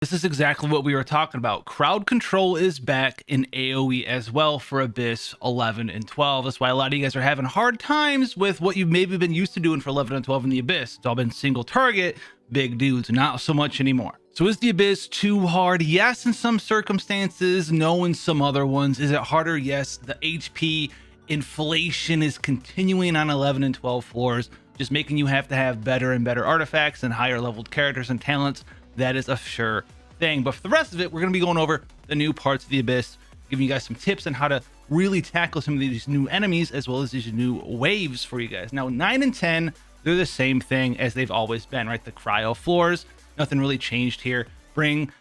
This is exactly what we were talking about. Crowd control is back in AoE as well for Abyss 11 and 12. That's why a lot of you guys are having hard times with what you've maybe been used to doing for 11 and 12 in the Abyss. It's all been single target, big dudes, not so much anymore. So is the Abyss too hard? Yes, in some circumstances, no in some other ones. Is it harder? Yes. The HP inflation is continuing on 11 and 12 floors, just making you have to have better and better artifacts and higher leveled characters and talents. That is a sure thing. But for the rest of it, we're going to be going over the new parts of the Abyss, giving you guys some tips on how to really tackle some of these new enemies as well as these new waves for you guys. Now, 9 and 10, they're the same thing as they've always been, right? The cryo floors, nothing really changed here. Bring,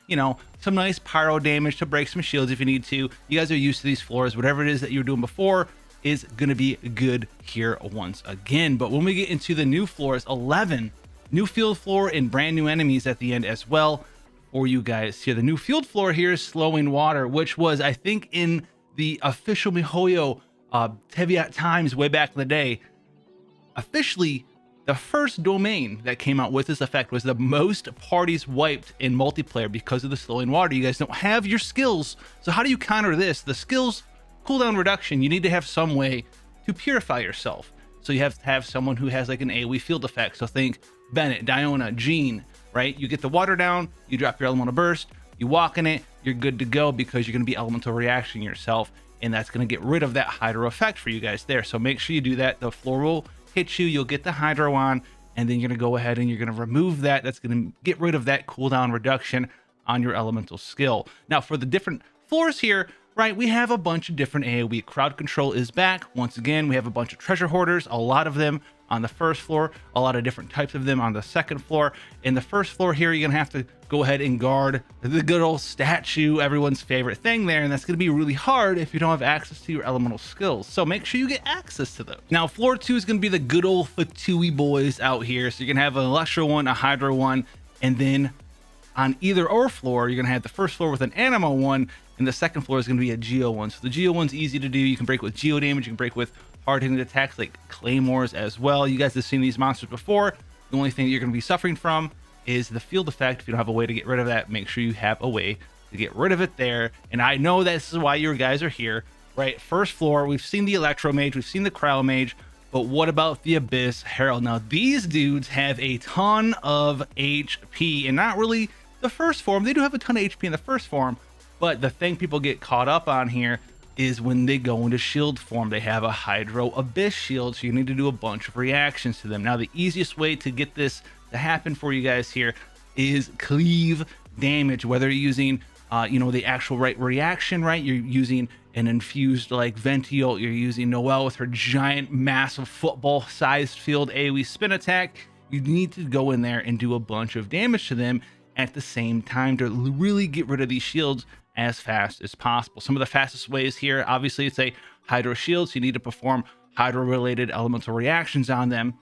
some nice pyro damage to break some shields if you need to. You guys are used to these floors. Whatever it is that you were doing before is going to be good here once again. But when we get into the new floors, 11, new field floor and brand new enemies at the end as well for you guys here. The new field floor here is Slowing Water, which was, I think, in the official MiHoYo Teviat times way back in the day. Officially, the first domain that came out with this effect was the most parties wiped in multiplayer because of the Slowing Water. You guys don't have your skills. So how do you counter this? The skills cooldown reduction, you need to have some way to purify yourself. So you have to have someone who has like an AoE field effect. So think Bennett, Diona, Jean, right? You get the water down, you drop your elemental burst, you walk in it, you're good to go because you're going to be elemental reaction yourself, and that's going to get rid of that hydro effect for you guys there. So make sure you do that. The floor will hit you, you'll get the hydro on, and then you're going to go ahead and you're going to remove that. That's going to get rid of that cooldown reduction on your elemental skill. Now for the different floors here, right, we have a bunch of different AoE. Crowd control is back. Once again, we have a bunch of treasure hoarders, a lot of them on the first floor, a lot of different types of them on the second floor. In the first floor here, you're gonna have to go ahead and guard the good old statue, everyone's favorite thing there, and that's gonna be really hard if you don't have access to your elemental skills. So make sure you get access to those. Now, floor 2 is gonna be the good old Fatui boys out here. So you're gonna have an Electro one, a Hydra one, and then on either or floor, you're gonna have the first floor with an Animo one, and the second floor is going to be a Geo one. So the Geo one's easy to do. You can break with Geo damage. You can break with hard-hitting attacks like Claymores as well. You guys have seen these monsters before. The only thing that you're going to be suffering from is the field effect. If you don't have a way to get rid of that, make sure you have a way to get rid of it there. And I know this is why your guys are here, right? First floor, we've seen the Electro Mage. We've seen the Cryo Mage. But what about the Abyss Herald? Now, these dudes have a ton of HP. And not really the first form. They do have a ton of HP in the first form. But the thing people get caught up on here is when they go into shield form, they have a Hydro Abyss shield, so you need to do a bunch of reactions to them. Now, the easiest way to get this to happen for you guys here is cleave damage, whether you're using, the actual right reaction, right? You're using an infused like Ventiole, you're using Noelle with her giant, massive football-sized field AoE spin attack. You need to go in there and do a bunch of damage to them at the same time to really get rid of these shields as fast as possible. Some of the fastest ways here, obviously, it's a Hydro shield, so you need to perform Hydro-related elemental reactions on them.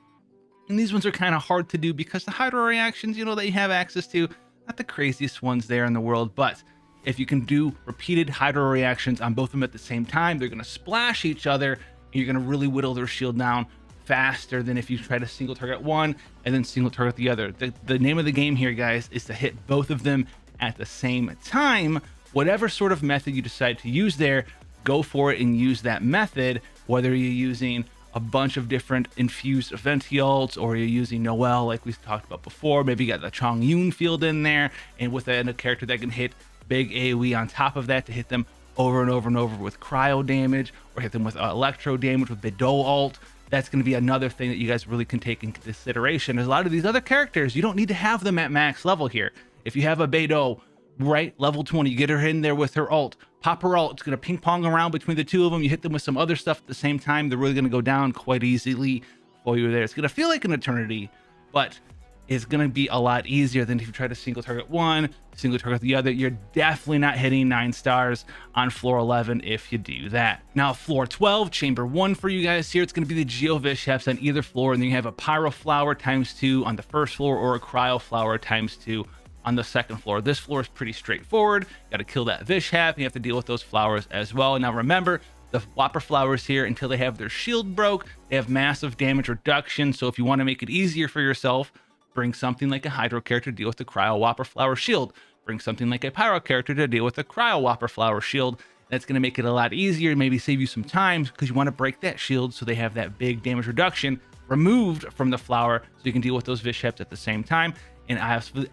And these ones are kind of hard to do because the Hydro reactions, that you have access to, not the craziest ones there in the world, but if you can do repeated Hydro reactions on both of them at the same time, they're going to splash each other, and you're going to really whittle their shield down faster than if you try to single target one and then single target the other. The name of the game here, guys, is to hit both of them at the same time. Whatever sort of method you decide to use there, go for it and use that method, whether you're using a bunch of different infused Ventioles or you're using Noelle like we talked about before. Maybe you got the Chongyun field in there, and with a character that can hit big AoE on top of that to hit them over and over and over with cryo damage, or hit them with electro damage with Beidou ult. That's going to be another thing that you guys really can take into consideration. There's a lot of these other characters, you don't need to have them at max level here. If you have a Beidou, right, level 20, you get her in there with her ult, pop her ult, it's going to ping pong around between the two of them, you hit them with some other stuff at the same time, they're really going to go down quite easily for you there. It's going to feel like an eternity, but it's going to be a lot easier than if you try to single target one, single target the other. You're definitely not hitting 9 stars on floor 11 if you do that. Now, floor 12, chamber 1 for you guys here, it's going to be the Geovishap's on either floor, and then you have a Pyro Flower ×2 on the first floor or a Cryo Flower ×2 on the second floor. This floor is pretty straightforward. You got to kill that Vishap, and you have to deal with those flowers as well. Now remember, the Whopper flowers here, until they have their shield broke, they have massive damage reduction. So if you want to make it easier for yourself, bring something like a Hydro character to deal with the Cryo Whopper flower shield. bring something like a Pyro character to deal with a Cryo Whopper Flower shield. That's going to make it a lot easier, maybe save you some time, because you want to break that shield so they have that big damage reduction removed from the flower, so you can deal with those Visheps at the same time. And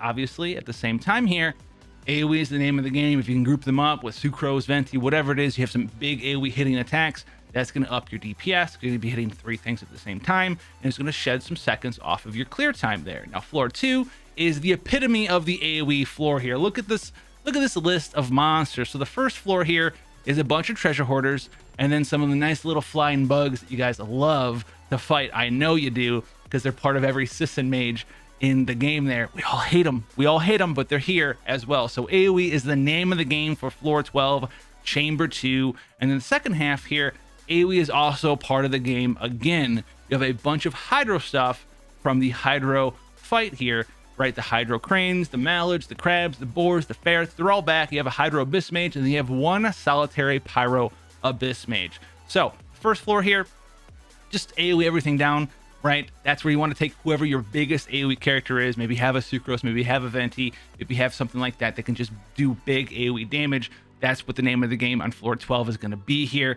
obviously at the same time here, AoE is the name of the game. If you can group them up with Sucrose, Venti, whatever it is, you have some big AoE hitting attacks. That's going to up your DPS. You're going to be hitting 3 things at the same time, and it's going to shed some seconds off of your clear time there. Now, floor 2 is the epitome of the AoE floor here. Look at this list of monsters. So the first floor here is a bunch of treasure hoarders, and then some of the nice little flying bugs that you guys love to fight. I know you do, because they're part of every Sisson mage in the game there. We all hate them, but they're here as well. So AoE is the name of the game for floor 12, chamber 2. And then the second half here, AoE is also part of the game again. You have a bunch of hydro stuff from the hydro fight here, right? The hydro cranes, the mallards, the crabs, the boars, the ferrets, they're all back. You have a hydro abyss mage, and then you have one solitary pyro abyss mage. So first floor here, just AoE everything down, right? That's where you want to take whoever your biggest AoE character is. Maybe have a Sucrose, maybe have a Venti, maybe have something like that that can just do big AoE damage. That's what the name of the game on floor 12 is going to be here.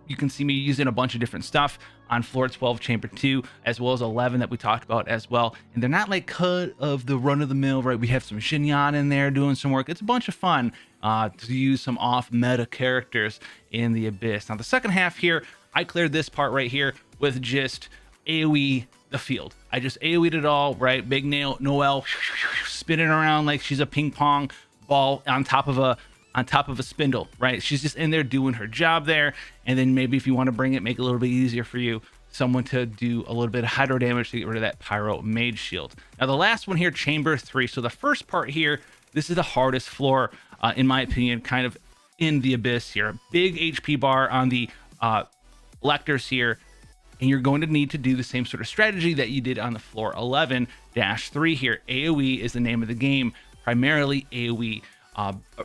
You can see me using a bunch of different stuff on floor 12, chamber 2, as well as 11 that we talked about as well. And they're not like cut of the run-of-the-mill, right? We have some Xinyan in there doing some work. It's a bunch of fun to use some off-meta characters in the Abyss. Now, the second half here, I cleared this part right here with just AoE the field. I just AoE'd it all, right? Big Noelle spinning around like she's a ping pong ball on top of a spindle, right? She's just in there doing her job there. And then maybe if you want to bring it, make it a little bit easier for you, someone to do a little bit of hydro damage to get rid of that pyro mage shield. Now the last one here, chamber 3. So the first part here, this is the hardest floor in my opinion, kind of in the Abyss here. Big HP bar on the Lecters here, and you're going to need to do the same sort of strategy that you did on the floor 11-3 here. AoE is the name of the game, primarily AoE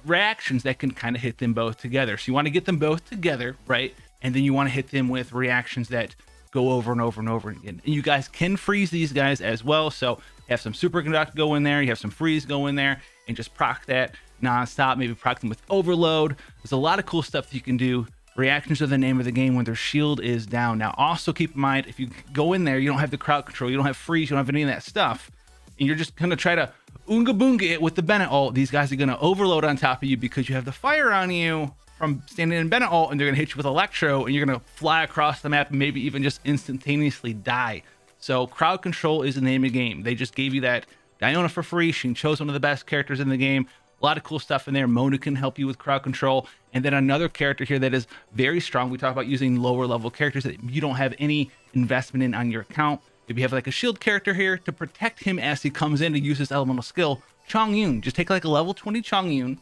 reactions that can kind of hit them both together. So you want to get them both together, right? And then you want to hit them with reactions that go over and over and over again. And you guys can freeze these guys as well. So you have some superconduct go in there, you have some freeze go in there, and just proc that nonstop. Maybe proc them with overload. There's a lot of cool stuff that you can do. Reactions are the name of the game when their shield is down. Now, also keep in mind, if you go in there, you don't have the crowd control, you don't have freeze, you don't have any of that stuff, and you're just gonna try to Oonga Boonga it with the Bennett ult. These guys are gonna overload on top of you because you have the fire on you from standing in Bennett ult, and they're gonna hit you with Electro, and you're gonna fly across the map and maybe even just instantaneously die. So crowd control is the name of the game. They just gave you that Diona for free. She chose one of the best characters in the game. A lot of cool stuff in there. Mona can help you with crowd control. And then another character here that is very strong. We talk about using lower level characters that you don't have any investment in on your account. If you have like a shield character here to protect him as he comes in to use his elemental skill, Chongyun. Just take like a level 20 Chongyun,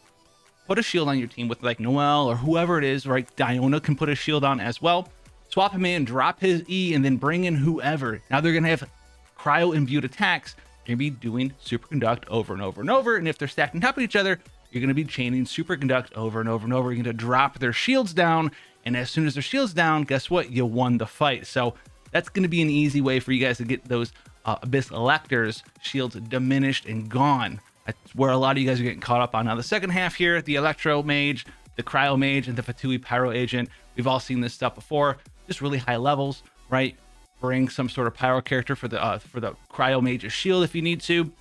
put a shield on your team with like Noelle or whoever it is, right? Diona can put a shield on as well. Swap him in, drop his E, and then bring in whoever. Now they're going to have cryo imbued attacks. You're going to be doing superconduct over and over and over. And if they're stacked on top of each other, you're going to be chaining superconduct over and over and over. You're going to drop their shields down. And as soon as their shields down, guess what? You won the fight. So that's going to be an easy way for you guys to get those Abyss Lectors shields diminished and gone. That's where a lot of you guys are getting caught up on. Now, the second half here, the Electro Mage, the Cryo Mage, and the Fatui Pyro Agent. We've all seen this stuff before. Just really high levels, right? Bring some sort of pyro character for the Cryo Mage's shield if you need to,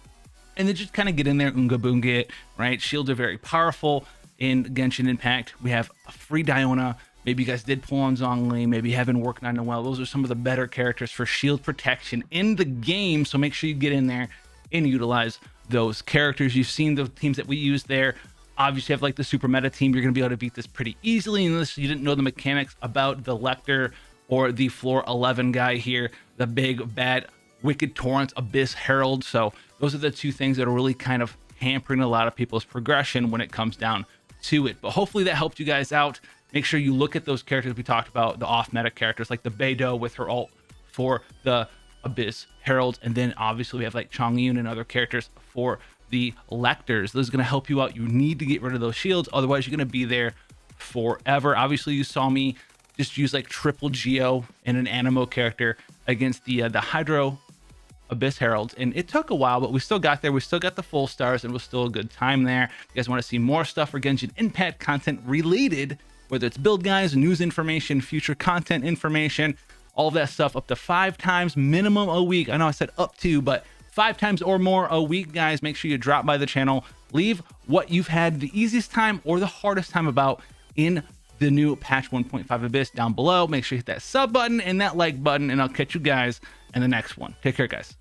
and then just kind of get in there, Oonga Boonga it, right? Shields are very powerful in Genshin Impact. We have a free Diona. Maybe you guys did pull on Zhongli. Maybe you have been working on Noelle. Those are some of the better characters for shield protection in the game. So make sure you get in there and utilize those characters. You've seen the teams that we use there. Obviously, have like the super meta team. You're going to be able to beat this pretty easily unless you didn't know the mechanics about the Lecter or the floor 11 guy here, the big bad wicked torrent Abyss Herald. So those are the two things that are really kind of hampering a lot of people's progression when it comes down to it. But hopefully that helped you guys out. Make sure you look at those characters we talked about, the off meta characters like the Beidou with her ult for the Abyss Herald, and then obviously we have like Chongyun and other characters for the Lectors. This is going to help you out. You need to get rid of those shields, otherwise you're going to be there forever. Obviously you saw me just use like triple Geo and an Animo character against the Hydro Abyss Heralds, and it took a while, but we still got there. We still got the full stars, and it was still a good time there. If you guys want to see more stuff for Genshin Impact content related, whether it's build guides, news information, future content information, all of that stuff, up to 5 times minimum a week. I know I said up to, but 5 times or more a week, guys. Make sure you drop by the channel. Leave what you've had the easiest time or the hardest time about in the new patch 1.5 Abyss down below. Make sure you hit that sub button and that like button, and I'll catch you guys in the next one. Take care, guys.